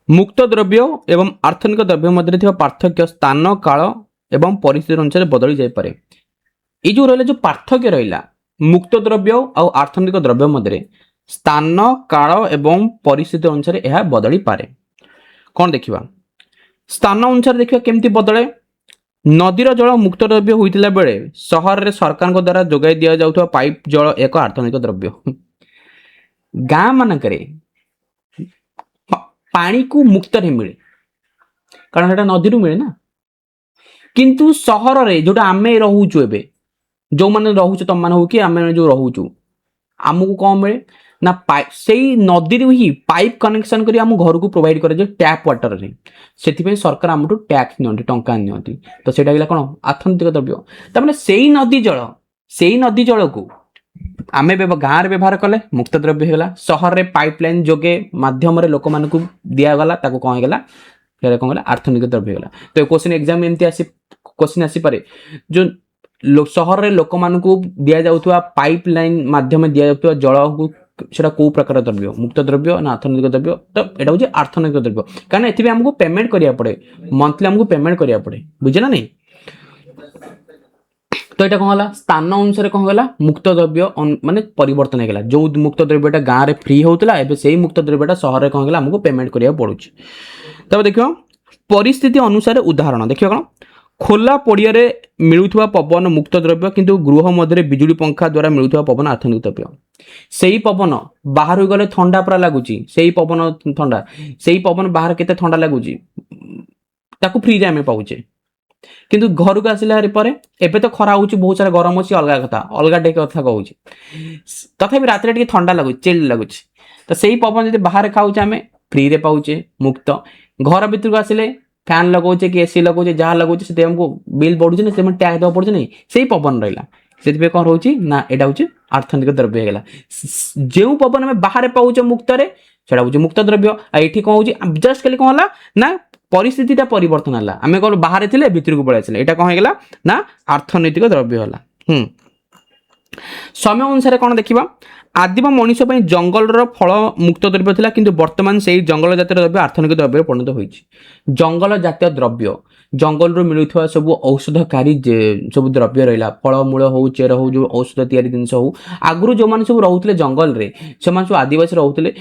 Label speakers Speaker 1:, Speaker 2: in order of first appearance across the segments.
Speaker 1: मुक्त द्रव्य एवं आर्थनिक द्रव्य मध्य पार्थक्य स्थान काल एवं परिस्थिति अनुसार बदली जापे। ये जो रहा जो पार्थक्य रहा मुक्त द्रव्य और आर्थनिक द्रव्य मध्य स्थान काल एवं परिस्थिति अनुसार यह बदली पारे। कौन देखा स्थान अनुसार देखा केमती बदले। नदीर जल मुक्त द्रव्य होता बेले सहर में सरकार द्वारा जोगाई दि जाउथवा पाइप जल एक आर्थनिक द्रव्य। गाँ मानक पानी को मुक्त मिले कारण सेटा नदी मिले ना, किंतु सहर रे जोटा आमे रहूचु एबे जो माने रहूचु तुम माने हो कि आमे जो रहूचु आमको कौन मिले ना पाइप से नदी ही पाइप कनेक्शन करी आम घर को प्रोवाइड करे टैप वाटर रे से सरकार आम टैक्स नि टंका नि तो सेटा गला कौन आर्थनिक द्रव्य। तमाने से नदी जल को आमे गाँव में व्यवहार कले मुक्त द्रव्य होगा। सहर में पाइपलाइन जोगे माध्यम लोक मान दिगला कौन होगा कौन गला आर्थनिक द्रव्य होगा। तो क्वेश्चन एग्जाम एमती क्वेश्चन आसीपे जो सहर में लोक मान दि जाउथवा पाइपलाइन माध्यम दि जाउथवा जल को सेटा को प्रकार द्रव्य मुक्त द्रव्य ना आर्थनिक द्रव्य। तो यहाँ हूँ आर्थनिक द्रव्य कारण एथि आमको पेमेंट करिया पड़े मंथली आमको पेमेंट करिया पड़े बुझे ना नहीं। तो यहाँ कौन है स्थान अनुसार कौन गला मुक्त द्रव्य माने परिवर्तन होगा। जो मुक्त द्रव्यटा गाँव में फ्री होता है से मुक्त द्रव्यटा सहर में कौन गला आमको पेमेंट करिया पड़ू। तब देख परिस्थिति अनुसार उदाहरण देख कौन खोला पड़िया मिलुवा पवन मुक्त द्रव्य किंतु गृह मध्य बिजुली पंखा द्वारा मिलुवा पवन आर्थनिक द्रव्य। से पवन बाहर गले ठंडा पूरा लगुच से पवन ठंडा से पवन बाहर केते ठंडा लगुच ताकू फ्री आम पाचे किंतु घर को आसिला एबे तो खरा होची बहुत सारा गरम अच्छी अलग कथा अलग टे कथा कहूँ तथापि रात ठंडा लगुच चिल लगुच तो से पवन जो बाहर खाऊचे आम फ्री रे पाऊचे मुक्त। घर भीतर को आसिले फैन लगौचे कि एसी लगौचे जहाँ लगौचे से हमको बिल बढ़ुचे ना से टैक्स देवा पड़े नहीं से पवन रहा से कौन रोचे ना यहाँ हूँ आर्थनिक द्रव्य होगा। जो पवन आम बाहर पाऊचे मुक्त से मुक्त द्रव्य ये कौन हो जस्ट खाली कौन है ना परिस्थिति परिवर्तन है आम कौन बाहर थे भितर को पलि आसे यहाँ कौन होगा ना आर्थनैतिक द्रव्य है। समय अनुसार कौन देखा आदिम मनीष जंगल फल मुक्त द्रव्य थिला किंतु वर्तमान से जंगल जातीय द्रव्य आर्थनिक द्रव्य परिणत होइछि। जंगल जातीय द्रव्य जंगल रू मिलुवा सब औषधकारी सब द्रव्य रहा फल मूल हो चेर हो जो औषध तैयारी जिन हो आगु जो मैंने सब रोते जंगल में से सब आदिवासी रोते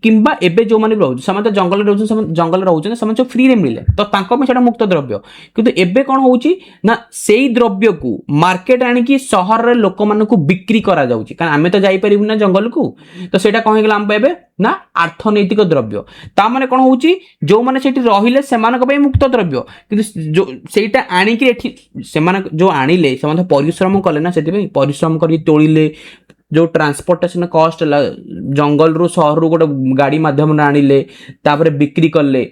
Speaker 1: किंबा एबे जो मैंने रोचे तो जंगल जंगल रोचे सब फ्री रे मिले तो मुक्त द्रव्य किंतु एबे कौन होची ना से द्रव्य को मार्केट आनिकी सहर लोक मान बिक्री करा जाउची कारण आमे तो जाई परिबु ना जंगल को तो सेटा कौन होगा आम पाइबे ना अर्थनैतिक द्रव्य। ता माने कौन होची जो माने सेठी रहिले सेमानक पई मुक्त द्रव्य किंतु जो सेटा आनिकी एठी सेमान जो आनिले सेमान परिश्रम कले ना सेठी परिश्रम करी तोड़िले जो ट्रांसपोर्टेशन कॉस्ट जंगल रू शहर रू गोटे गाड़ी माध्यम आनिले तापर बिक्री कले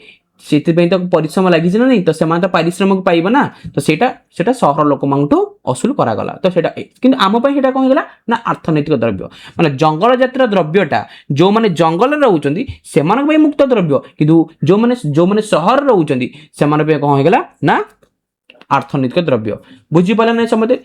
Speaker 1: से तो परिश्रम लगी ना नहीं तो से तो पारिश्रमिक पाइब ना तो सेटा सहर लोक मानू असूल करागला तो सेटा किंतु आम सेटा कौन होगा ना अर्थनैतिक द्रव्य माने जंगल जातिर द्रव्यटा जो माने जंगल रोचंती से मुक्त द्रव्य किंतु जो माने सहर रोचंती से कौन होगा ना अर्थनैतिक द्रव्य। बुझीपारे ना समझे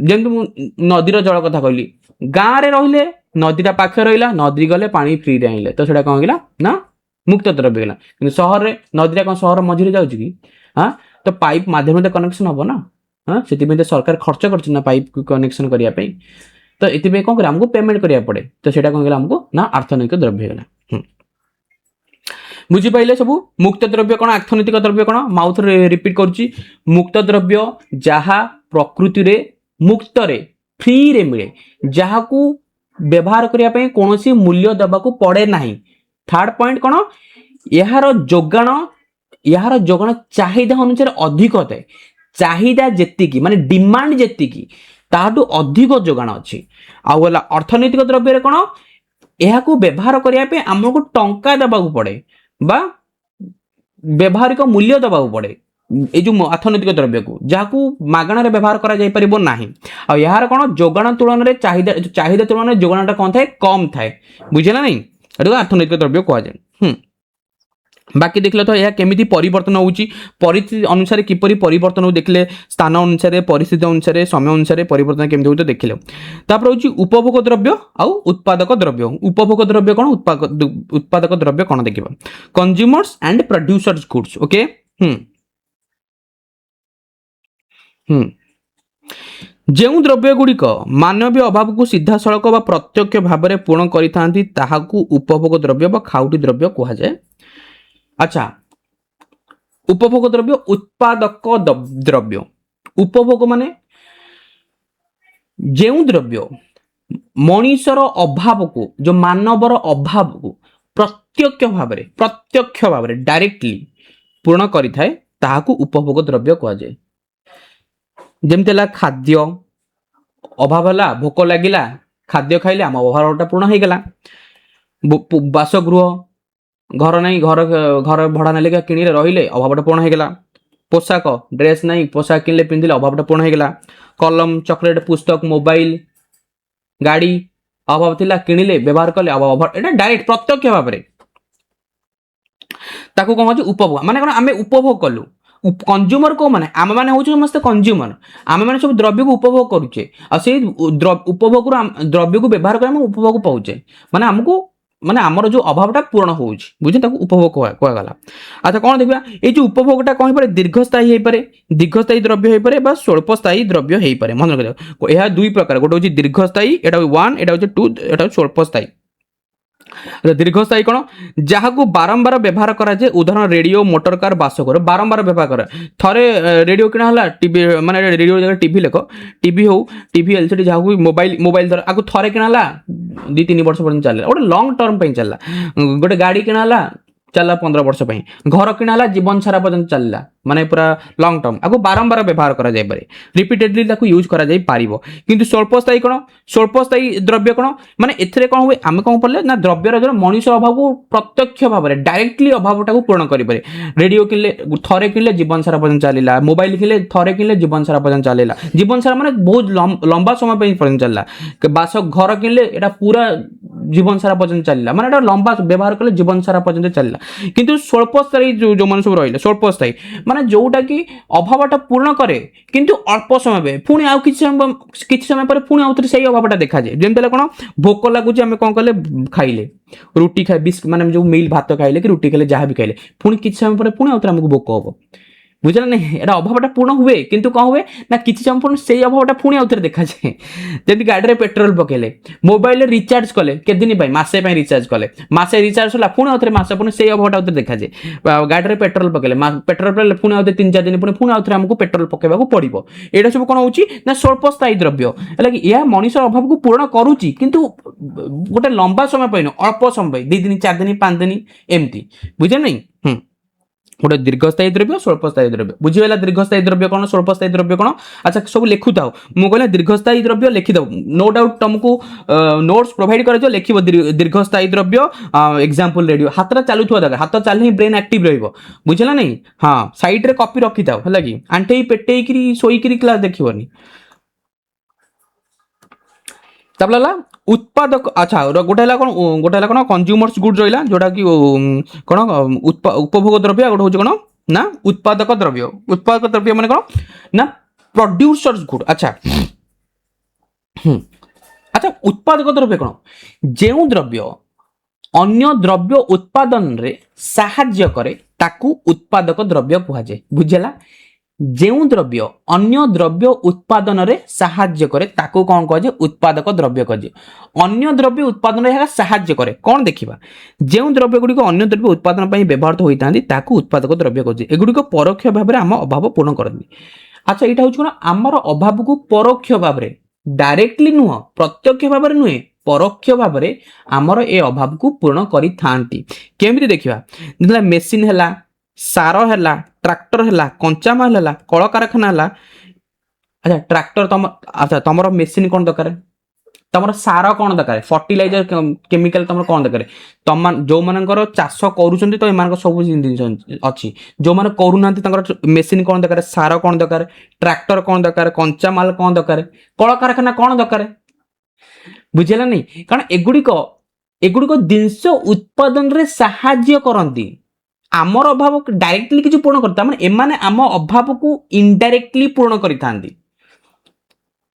Speaker 1: जमी नदीर जल कथा कहली गाँव में रहिले नदीटा पाखे रहा नदी गले पानी फ्री आइले तो सेटा कौन होगा ना मुक्त द्रव्य है कि सहर में नदी कौन सहर मझे जाऊँगी कि हाँ तो पाइप माध्यम कनेक्शन हम ना हाँ से तो सरकार खर्च कर पाइप कनेक्शन करने तो ये कौन कर आमको पेमेंट करा पड़े तो सेटा कौन आमको ना अर्थनैतिक द्रव्य है। बुझीपारे सब मुक्त द्रव्य कौन अर्थनैतिक द्रव्य कौन माउथ रिपीट करुच्ची मुक्त द्रव्य जहाँ प्रकृति रे मुक्त रे फ्री रे मिले जहाँ को व्यवहार करने कौन मूल्य देवा पड़े ना। थर्ड पॉइंट कौन यार जोगाण चाहिदा अनुसार अधिक थाए चाहिदा जेतिकी माने डिमांड जेतिकी ताटू अधिक जोगाण अच्छी आला अर्थनैतिक द्रव्य कौन यह व्यवहार करने आमको टंका देवा पड़े बा व्यवहारिक मूल्य देवा पड़े ये जो अर्थनैतिक द्रव्य को जहाँ मागणार व्यवहार करा यार कौन जोगाण तुलन में चाहिदा तुलन में जोगाणटा कौन थाए कम थाए बुझे ना नहीं अर्थनैतिक द्रव्य कह जाए। बाकी देखल तो यह केमी परिवर्तन होउची परिस्थिति अनुसार किपरि परिवर्तन हो देखले स्थान अनुसार परिस्थिति अनुसार समय अनुसार परिवर्तन केमी हो देखले तापर होची उपभोग द्रव्य आउ उत्पादक द्रव्य उपभोग द्रव्य कौन उत्पादक द्रव्य कौन देखिबा consumers and producers goods okay ଯେଉଁ ଦ୍ରବ୍ୟ ଗୁଡ଼ିକ ମାନବୀୟ ଅଭାବକୁ ସିଧାସଳଖ ବା ପ୍ରତ୍ୟକ୍ଷ ଭାବରେ ପୂରଣ କରିଥାନ୍ତି ତାହାକୁ ଉପଭୋଗ ଦ୍ରବ୍ୟ ବା ଖାଉଟି ଦ୍ରବ୍ୟ କୁହାଯାଏ। ଆଚ୍ଛା ଉପଭୋଗ ଦ୍ରବ୍ୟ ଉତ୍ପାଦକ ଦ୍ରବ୍ୟ ଉପଭୋଗ ମାନେ ଯେଉଁ ଦ୍ରବ୍ୟ ମଣିଷର ଅଭାବକୁ ଯେଉଁ ମାନବର ଅଭାବକୁ ପ୍ରତ୍ୟକ୍ଷ ଭାବରେ ଡାଇରେକ୍ଟଲି ପୂରଣ କରିଥାଏ ତାହାକୁ ଉପଭୋଗ ଦ୍ରବ୍ୟ କୁହାଯାଏ। ଯେମିତି ହେଲା ଖାଦ୍ୟ ଅଭାବ ହେଲା ଭୋକ ଲାଗିଲା ଖାଦ୍ୟ ଖାଇଲେ ଆମ ଅଭାବଟା ପୂରଣ ହେଇଗଲା। ବାସଗୃହ घर नहीं घर भड़ा ना किणिले रहिले अभावटा पूर्ण होगा। पोशाक ड्रेस नहीं पोशाक किणले पिंधिले अभावटा पूर्ण होगा। कलम चॉकलेट पुस्तक मोबाइल गाड़ी अभाव थिला किणिले व्यवहार कले अभाव एटा डायरेक्ट प्रत्यक्ष भाव में ताकू कौन हो उपभोग माने कौन आम उपभोग कलु कंज्यूमर को माने आम मैंने हूँ समस्त कंज्यूमर आम मैंने सब द्रव्य को उपभोग करुचे उपभोग द्रव्य को व्यवहार कर उपभोग पाऊे माने आमको माने आमर जो अभावटा पूर्ण हो बुझे उपभोग कहगला। अच्छा कौन देखा ये जो उपभोगटा कौन हो दीर्घस्थायी हो पारे दीर्घस्थायी द्रव्य हो पारे स्वल्पस्थायी द्रव्य हो पारे मन रखा यह दुई प्रकार गोटे हूँ दीर्घस्थायी एटा 1 एटा हूँ 2 एटा स्वल्पस्थायी। दीर्घस्थायी कौन जहाँ को बारंबार व्यवहार कराए उदाहरण रेडियो मोटर कार बासगर बारंबार व्यवहार कर थे रेडियो किना टीवी माने रेडियो जगह टीवी लेख टीवी हो टीवी एलसीडी जहाँ को मोबाइल धर आपको थे किना 2-3 वर्ष पर्यटन चल गोटे लंग टर्म चलला गोटे गाड़ी किना चलला 15 वर्ष घर किना जीवन सारा पर्यटन चलला माने पूरा लंग टर्म आपको बारंबार व्यवहार करा जाय पारे रिपीटेडली ताकू यूज करा जाय पारिबो। किंतु स्वल्पस्थायी कौन स्वल्पस्थायी द्रव्य कौन माने एथरे कौन हुए आम कौन पड़े ना द्रव्यर जो मनुष्य अभाव को प्रत्यक्ष भाव में डायरेक्टली अभावटा को पूर्ण करें। रेडियो किनले थे किनले जीवन सारा पर्यटन चलला मोबाइल किनले थे किनले जीवन सारा पर्यटन चलला जीवन सारा माने बहुत लंबा समय पर्यटन चलला बास घर किनले एटा पूरा जीवन सारा पर्यटन चलला माने एटा लंबा व्यवहार कले जीवन सारा पर्यटन चलला। किंतु स्वल्पस्थायी जो मन सब रहिले स्वल्पस्थायी माने जोटा कि अभावटा पूर्ण करे किंतु अल्प समय पे पुणी आउ किछि समय पर पुणी आउ से अभावटा देखा जाए। जेमते कौन भोक लगुच आम कौन कले खाइले रुटी खाए बिस्क माने जो मिल भात खाइले कि रुटी खाइले जहाँ भी खाइले पुणी किछि समय पर पुणी आउ आमको भोक हम बुझल नहीं एटा अभावटा पूर्ण हुए किंतु कौन हुए ना किसी समय पर से अभावटा पुणी आउ देखा जाए। जब गाड़ी में पेट्रोल पकेले मोबाइल रिचार्ज कले केदिन मसे रिचार्ज कले मसे रिचार्ज होला पुणी आउ मस पुणी से अभावटा देखा जाए। गाड़ी में पेट्रोल पकेले पेट्रोल पकेले पुणी आउ 3-4 दिन पुणी आउ आमको पेट्रोल पकेबा पड़ो यहाँ सब कौन हो स्वल्पस्थायी द्रव्य है यह मनीष अभाव को पूर्ण करुच्ची किंतु गोटे लंबा समय पाइन अल्प समय 2 दिन 4 दिन 5 दिन एमती बुझे नहीं। गोटे दीर्घस्थायी द्रव्य स्वल्पस्थायी द्रव्य बुझीगला दीर्घस्थायी द्रव्य कौन स्वल्पस्थायी द्रव्य कौन। अच्छा सब लिखु था मुझे दीर्घस्थायी द्रव्य लिखिद नो डाउट तुमको नोट्स प्रोवाइड कर लिख दीर्घस्थायी द्रव्य एग्जांपल रेडियो हाथ चलुवा दरकार हाथ चलने ब्रेन एक्टिव रहिबो बुझला नहीं। हाँ साइड रे कॉपी रखी था है कि आंटे पेटे शोईकरी क्लास देखिबनी तबला उत्पादक। अच्छा गोटे कौन कंज्यूमर्स गुड्स रहा जोटा कि कौन उपभोग द्रव्य गोटे हूँ कौन ना उत्पादक द्रव्य माने कौन ना प्रोड्यूसर्स गुड। अच्छा अच्छा उत्पादक द्रव्य कौन जो द्रव्य अन्य द्रव्य उत्पादन रे साहाय्य करे ताकू उत्पादक द्रव्य कहुए बुझेला। जो द्रव्य अन्य द्रव्य उत्पादन रे साहाय्य करे ताकू कौन कहे उत्पादक द्रव्य कहे अन्य द्रव्य उत्पादन रे साहाय्य करे कौन देखिबा जो द्रव्य गुड़िक अन्य द्रव्य उत्पादन पई व्यवहृत होइतांती ताकू उत्पादक द्रव्य कहे एगुड़िक परोक्ष भाव में आम अभाव पूर्ण करती। अच्छा यहाँ हूँ कौन आमर अभाव को परोक्ष भाव में डायरेक्टली नुह प्रत्यक्ष भाव में नुहे परोक्ष भाव में आमर ए अभाव को पूर्ण करि थांती। केमिति देखिबा मेसीन हैला सार है ट्रैक्टर है कंचामाल है कल कारखाना है। अच्छा ट्रैक्टर तुम अच्छा तुम मेसीन कौन दरकार तुम सार कौन दरकार फर्टिलाइजर केमिकल तुम कौन दरकार तुम जो मानकर चाष करुँच तो एम सब जिन अच्छी जो मैंने करूना मेसीन कौन दरकार सार कौन दरकार ट्रैक्टर कौन दरकार कंचामाल कौन दरकार कल कारखाना कौन दरकार बुझेगा नहीं कारण एगुड़िक जिनस उत्पादन रे साहाय्य करती आमर अभाव डायरेक्टली किसी पूर्ण करता माने एमाने आम अभाव को इनडायरेक्टली पूर्ण करिथांती।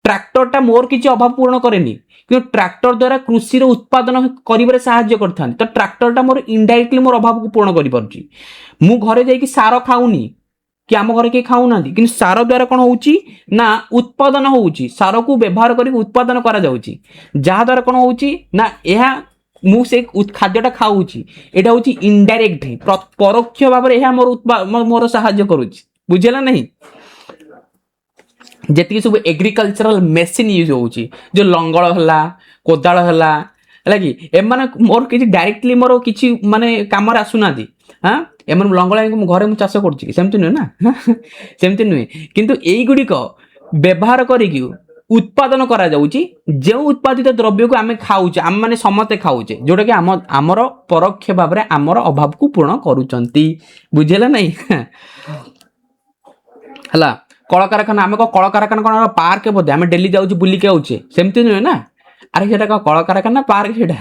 Speaker 1: ट्रैक्टरटा मोर किसी अभाव पूर्ण करेनी कि ट्रैक्टर द्वारा कृषि उत्पादन करिबारे सहाय्य करथांती। तो ट्रैक्टरटा मोर इनडायरेक्टली मोर अभाव को पूर्ण करि पारुची। मु घरे जाई कि सार खाउनी कि आम घर के खाऊ ना कि सार द्वारा कौन होची ना उत्पादन होची। सार को व्यवहार करी उत्पादन करा जाउची जहा द्वारा कौन होची ना यह मु से खाद्यटा खाऊची एटा होची इनडायरेक्ट परोक्ष भाव में यह मोर सहाय्य करुची। बुझेला नहीं जेतिक सब एग्रीकल्चरल मेसीन यूज होची जो लंगल हला कोदाल हला है कि एमाने मोर किसी डायरेक्टली मोर किसी माने काम आसुना हाँ एम लंगला घरे मुझे चाष करमती नुहे ना सेमती नुहे किंतु यही गुड़िक व्यवहार करी उत्पादन करा जाउची जो उत्पादित द्रव्य को आम खाऊचे आम मैंने समस्ते खाऊचे जोटा कि आमर परोक्ष भाव में आमर अभाव को पूर्ण करुचंती। बुझेला नहीं हला कलकारखाना आम कलकारखाना कौन पार्क बोधे आम डेली जाऊँ बुलिके आउचे सेमती नुहे ना। अरे सेटा कौन कलकारखाना पार्क सेटा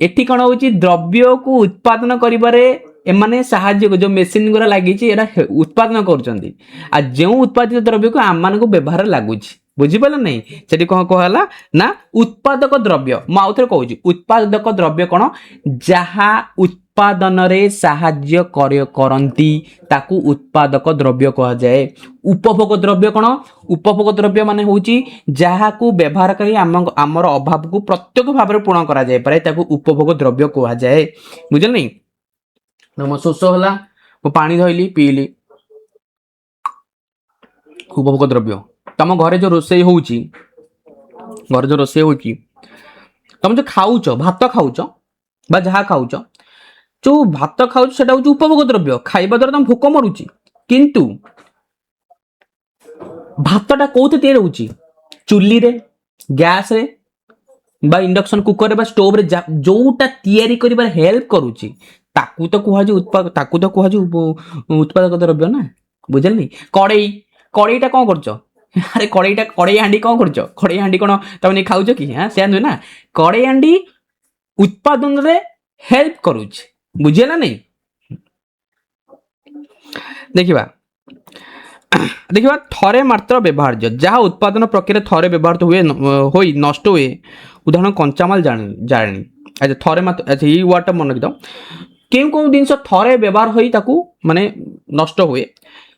Speaker 1: एठी कौन होची द्रव्य को उत्पादन करिबारे एमाने साहाय्य जो मेसीन गुरा लगी उत्पादन कर जो उत्पादित द्रव्य को आम मान को व्यवहार लगुच। बुझिपाल नहीं से कौन कहला ना उत्पादक द्रव्य मुझे कहूँ उत्पादक द्रव्य कौन जहा उत्पादन रे साहाय्य करती ताकू उत्पादक द्रव्य कह जाए। उपभोग द्रव्य कौन उपभोग द्रव्य माने होची जहा को व्यवहार करी आमर अभाव को प्रत्येक भाव में पूर्ण करा जाए पारे ताकू उपभोग द्रव्य कह जाए। बुझल नहीं मो शोष है मो पानी धोइली पीली उपभोग द्रव्य। तुम घरे जो रोषे होची घर जो रोषे होची तुम जो खाऊच भात खाऊच बा जहा खाऊच जो भात खाऊच सेटा होची उपभोग द्रव्य खाइबा द्वारा तुम भोक मरुची किंतु भातटा कोथे तैयार होची चुल्ली रे गैस रे बा इंडक्शन कुकर रे बा स्टोव रे जोटा तैयारी करिबार हेल्प करूची ताकू तो कहु उत्पादक द्रव्य ना। बुझल नहीं कड़ई कड़ईटा कौन करछ अरे कड़ई हांडी कौन करछ कड़ई हांडी कौन तुम नहीं खाऊच कि हाँ से नुहे ना कड़ई हांडी उत्पादन रे हेल्प करूछ। बुझेला नहीं देखिबा देखिबा थरे मात्र व्यवहार्य जहाँ उत्पादन प्रक्रिया थरे व्यवहार हुए होई नष्ट हुए उदाहरण कंचामाल जाणी अच्छा थरे मात्र अच्छा ये वर्डटा मन रखिद केउ केउ जिनस थरे व्यवहार होई ताकू माने नष्ट हुए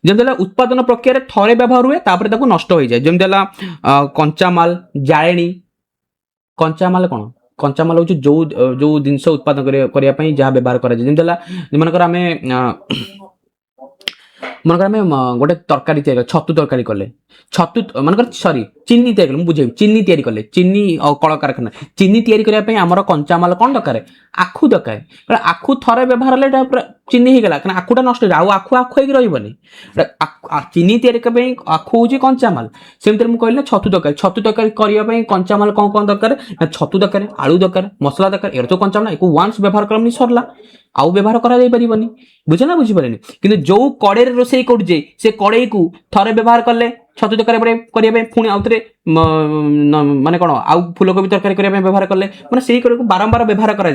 Speaker 1: जमि उत्पादन प्रक्रिया थरे व्यवहार हुए तापर ताकू नष्ट हो जाए जमि कंचामाल जाळेणी कंचामाल कौन कंचामाल हूँ जो जो जिनस उत्पादन करने जहाँ व्यवहार कर मनकर आम मनकर आम गोटे तरकारी तैयार छतु तरकारी कले छतु मनकर सॉरी चीनी तैयार कले बुझे चीनी तैयारी कले चीनी और कल कारखाना चीनी तैयारी करने आमर कंचामाल कौन दरकार आखु दरकार आखु थरे व्यवहार है चीनी हो गला आखुटा नष्ट हो आखु आखु होगी रही चीनी तैयारी आखु हूँ कंचामाल सेमती मुझे कहली छतु तरकारी करने कंचामाल कौन कौन दरकार ना छतु दरकार आलू दरकार मसला दरकार एरा तो कंचामाल एक वन्स व्यवहार करनी सरला आउ व्यवहार करा बुझे ना बुझीपारे कि जो कड़े रोषे करुचे से कड़े को थरे व्यवहार कले छतु तरकारी करने पुणी आउ थे माने कौन आउ फूलकोबी तरकारी करने व्यवहार कले मैंने से कड़े को बारंबार व्यवहार करा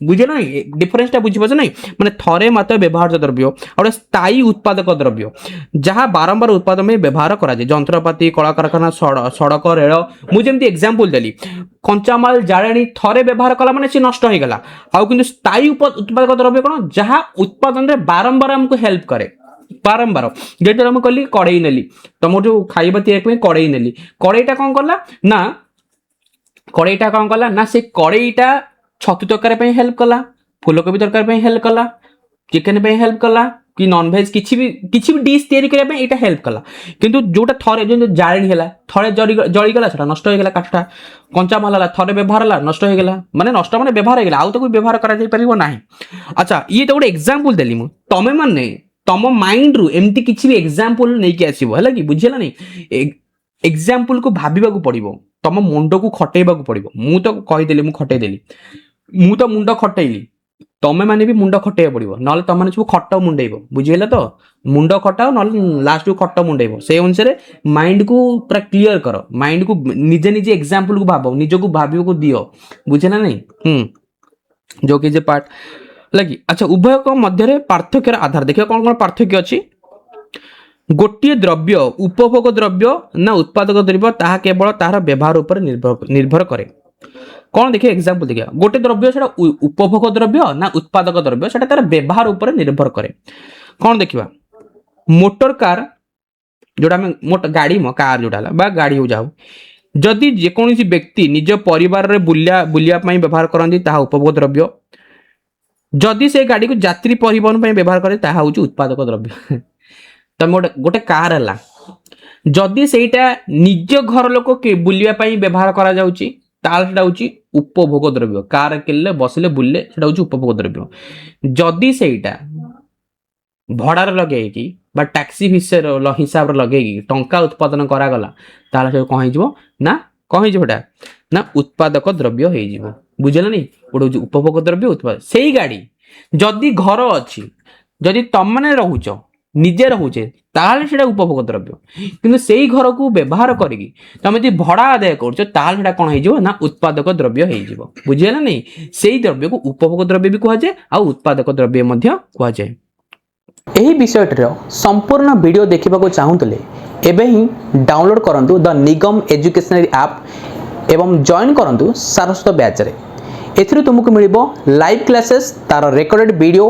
Speaker 1: बुझे ना डिफरेन्सटा बुझीपार ना मैंने थरे मात्र व्यवहार्य द्रव्य और स्थायी उत्पादक द्रव्य जहाँ बारंबार उत्पादन में व्यवहार करा जंत्रपाति कल कारखाना सड़क रेल मुझे एग्जांपल देली कंचामाल जाळेणी थरे व्यवहार कला माने से नष्ट हो गला आउ किंतु स्थायी उत्पादक द्रव्य कौन जहाँ उत्पादन में बारंबार हमको हेल्प करे बारंबार जेटा मुझे कहली कड़ई नेली तुम जो खाइबा तैयारी कड़ई नेली कड़ईटा कौन कला ना कड़ईटा कौन कला ना से कड़ईटा छतु तरकारी हेल्प कला फूलकोबी तरकारी हेल्प कला चिकेन हेल्प कला कि नॉन वेज किसी भी डिश तैयारी करने यहाँ हेल्प कला किंतु जोटा थरे जो जाळेणी है थरे जलीगला से नष्ट हो गला काठटा कंचामाल है थरे व्यवहार है नष्ट हो गला माने नष्ट माने व्यवहार हो गला आउ तो व्यवहार करा अच्छा ये तो गोटे एग्जांपल देली मु तमे माने तम माइंड रु एमती किसी भी एग्जांपल नहीं कि आसीबो हला कि बुझिला नहीं एग्जांपल को भाबिबा को पड़िबो तम मुंड को खटेबा को पड़िबो मु तो कहि देली मु खटै देली मु तो मुंड खटैली तमे माने भी मुंड खटेबा पड़िबो नले तम माने सब खट मुंडेइबो बुझिला तो मुंड खटाओ नले लास्ट को खट मुंडेइबो से अनुसार माइंड को पूरा क्लियर करो माइंड को निजे निजे एग्जांपल को भाबो निज को भाबियो को दियो बुझिला नहीं जो कि जे पार्ट लगी। अच्छा उभय मध्य पार्थक्यर आधार देखिए कौन कौन पार्थक्य अच्छी। गोटे द्रव्य उपभोग द्रव्य ना उत्पादक द्रव्य ताहा केवल तार व्यवहार उपर निर्भर करे। कौन देखिए एग्जांपल देखिए गोटे द्रव्य सेटा उपभोग द्रव्य ना उत्पादक द्रव्य सेटा तार व्यवहार उपर निर्भर करे। कौन देखिबा मोटर कार जोड़ा मोटर गाड़ी म कार जोड़ा बा गाड़ी हो जाऊ जदि जेकोसी व्यक्ति निज परिवार रे बुलिया पई व्यवहार करंती ताहा उपभोग द्रव्य। जदि से गाड़ी को यात्री परिवहन पई व्यवहार करे ताहा होची उत्पादक द्रव्य। तम गोटे कार है जदि सेटा निज घर लोक के बुलिया पई व्यवहार करा जाउची ताल सेटा होची उपभोग द्रव्य। कार केले बसले बुलले सेटा होची उपभोग द्रव्य। जदि सेटा भड़ार लगे कि बा टैक्सी हिसाब लगे टंका उत्पादन करागला ताल से कौन हो ना कौन होटा ना उत्पादक द्रव्य हो बुझल नहीं गोटे उपभोग द्रव्य उत्पादक से गाड़ी जदि घर अच्छी जदि तुम मैंने रोच निजे रोचे ताल से उपभोग द्रव्य किंतु से घर को व्यवहार करी तुम जो भड़ा आदाय कर कौन हो ना उत्पादक द्रव्य हो बुझेगा नहीं से द्रव्य को उपभोग द्रव्य भी कहुए आ उत्पादक द्रव्य कहुए।
Speaker 2: ଏହି ବିଷୟଟିର ସମ୍ପୂର୍ଣ୍ଣ ଭିଡ଼ିଓ ଦେଖିବାକୁ ଚାହୁଁଥିଲେ ଏବେ ହିଁ ଡାଉନଲୋଡ୍ କରନ୍ତୁ ଦ ନିଗମ ଏଜୁକେସନାରୀ ଆପ୍ ଏବଂ ଜଏନ୍ କରନ୍ତୁ ସାରସ୍ୱତ ବ୍ୟାଚ୍ରେ। ଏଥିରୁ ତୁମକୁ ମିଳିବ ଲାଇଭ୍ କ୍ଲାसेस ତାର recorded video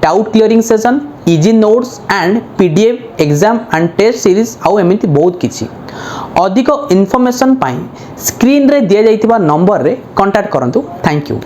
Speaker 2: doubt clearing session easy notes and PDF exam and test series ଆଉ ଏମିତି ବହୁତ କିଛି। ଅଧିକ ଇନଫର୍ମେସନ୍ ପାଇଁ ସ୍କ୍ରିନ୍ରେ ଦିଆଯାଇଥିବା ନମ୍ବରରେ କଣ୍ଟାକ୍ଟ କରନ୍ତୁ। Thank you.